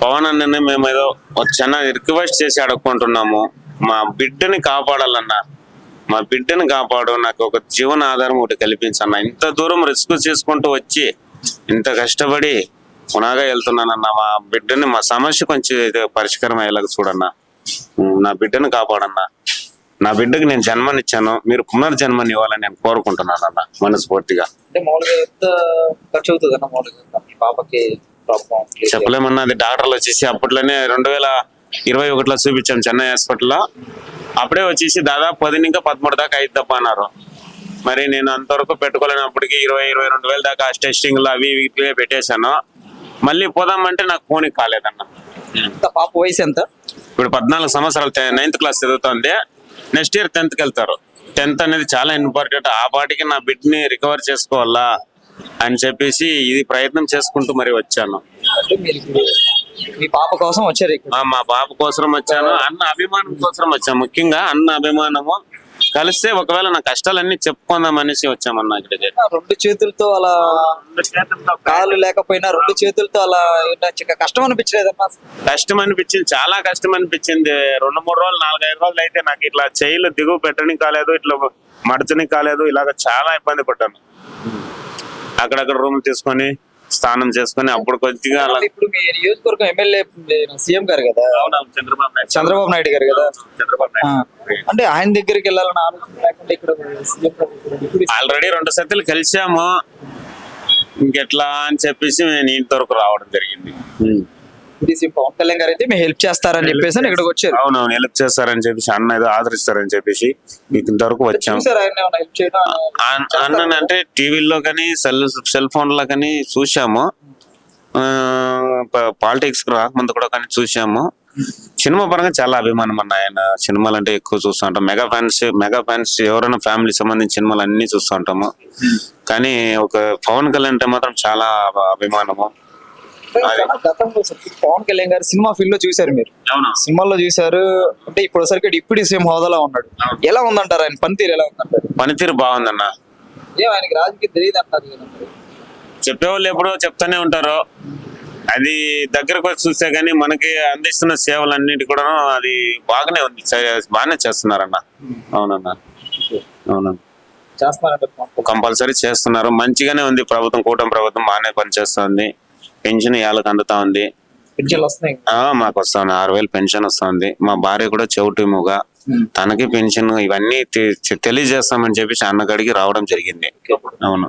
పవన్ అన్నని మేము ఏదో చిన్న రిక్వెస్ట్ చేసి అడుక్కుంటున్నాము. మా బిడ్డని కాపాడాలన్నా, మా బిడ్డని కాపాడు, నాకు ఒక జీవన ఆధారం ఒకటి కల్పించన్న. ఇంత దూరం రిస్క్ చేసుకుంటూ వచ్చి ఇంత కష్టపడి పునాగా వెళ్తున్నానన్నా. మా బిడ్డని, మా సమస్య కొంచెం పరిష్కారం అయ్యేలాగా చూడన్నా. నా బిడ్డని కాపాడన్నా. నా బిడ్డకి నేను జన్మనిచ్చాను, మీరు పునర్జన్మని ఇవ్వాలని నేను కోరుకుంటున్నాను అన్న మనస్ఫూర్తిగా. అంటే మామూలుగా ఎంత ఖర్చు అవుతుంది అన్న మామూలుగా మీ పాపకి చెప్పలేమన్నా. అది డాక్టర్లు వచ్చేసి అప్పట్లోనే 2021లో చూపించాం చెన్నై హాస్పిటల్లో. అప్పుడే వచ్చేసి దాదాపు 10 ఇంకా 13 దాకా అయితే తప్ప అన్నారు. మరి నేను అంతవరకు పెట్టుకోలేనప్పటికీ 20-22 వేల దాకా టెస్టింగ్లు అవి ఇవి పెట్టేశాను. మళ్ళీ పోదామంటే నాకు ఫోన్ కాలేదన్న. పాప వయసు ఎంత? ఇప్పుడు 14 సంవత్సరాలు, 9th క్లాస్ చదువుతుంది. నెక్స్ట్ ఇయర్ 10th వెళ్తారు. 10th అనేది చాలా ఇంపార్టెంట్. ఆ పాటికి నా బిడ్డని రికవర్ చేసుకోవాలా అని చెప్పేసి ఇది ప్రయత్నం చేసుకుంటూ మరి వచ్చాను. మీ పాప కోసం వచ్చారు? మా పాప కోసం వచ్చాను, అన్న అభిమానం కోసం వచ్చాను. ముఖ్యంగా అన్న అభిమానము కలిస్తే ఒకవేళ నా కష్టాలన్నీ చెప్పుకుందాం అనేసి వచ్చామన్నా ఇక్కడికి. 2 చేతులతో అలా, కాళ్ళు లేకపోయినా 2 చేతులతో అలా కష్టం అనిపించలేదమ్మా? కష్టం అనిపించింది, చాలా కష్టం అనిపించింది. 2-3 రోజులు, 4-5 రోజులు అయితే నాకు ఇట్లా చేయిలు దిగువ పెట్టడానికి కాలేదు, ఇట్లా మడచనికి కాలేదు. ఇలాగ చాలా ఇబ్బంది పడ్డాను. అక్కడక్కడ రూమ్ తీసుకొని స్నానం చేసుకుని అప్పుడు కొద్దిగా అలా. ఇప్పుడు మీ నియోజకవర్గం ఎమ్మెల్యే సీఎం గారు కదా, చంద్రబాబు నాయుడు గారు కదా, అంటే ఆయన దగ్గరికి వెళ్ళాలని ఆలోచన లేకుండా ఇక్కడ ఆల్రెడీ 2 సర్తిలు కలిసాము. ఇంకెట్లా అని చెప్పేసి నేను ఇంతవరకు రావడం జరిగింది. పవన్ కళ్యాణ్ గారు అయితే మేము హెల్ప్ చేస్తారని చెప్పేసి ఇక్కడికి వచ్చారు. అవునవును, హెల్ప్ చేస్తారని చెప్పేసి, అన్న ఏదో ఆదరిస్తారని చెప్పేసి ఇంతవరకు వచ్చాము. అన్న అంటే టీవీలో కానీ సెల్ ఫోన్ లో కానీ చూసాము. పాలిటిక్స్ రాకముందు కూడా కానీ చూసాము. సినిమా పరంగా చాలా అభిమానం అన్న. ఆయన సినిమాలు అంటే ఎక్కువ చూస్తూ ఉంటాం. మెగా ఫ్యాన్స్ ఎవరైనా ఫ్యామిలీ సంబంధించిన సినిమాలు అన్ని చూస్తూ ఉంటాము. కానీ ఒక పవన్ కళ్యాణ్ అంటే మాత్రం చాలా అభిమానము. గతంలో పవన్ కళ్యాణ్ గారు సినిమా ఫీల్డ్ లో చూసారు, మీరు సినిమాల్లో చూసారు. అంటే ఇప్పుడు సరికి డిప్యూటీ సీఎం హోదాలో ఉన్నాడు. ఎలా ఉందంటారు ఆయన పనితీరు? ఎలా ఉందంటారు? పనితీరు బాగుందన్న. ఆయనకి రాజకీయం తెలియదు అంటారు కదా, చెప్పేవాళ్ళు ఎప్పుడో చెప్తానే ఉంటారు. అది దగ్గరకు వచ్చి చూస్తే గానీ మనకి అందిస్తున్న సేవలన్నిటి కూడా అది బాగానే ఉంది, బాగానే చేస్తున్నారన్న. అవునన్నా, అవునన్నా, కంపల్సరీ చేస్తున్నారు. మంచిగానే ఉంది ప్రభుత్వం, కూటమి ప్రభుత్వం బాగానే పనిచేస్తుంది. పెన్షన్ ఏళ్ళకి అందుతా ఉంది. మాకు వస్తుంది 6,000 పెన్షన్ వస్తుంది. మా భార్య కూడా చెవిటిముగా, తనకి పెన్షన్ ఇవన్నీ తెలియజేస్తామని చెప్పేసి అన్నగడికి రావడం జరిగింది. అవును.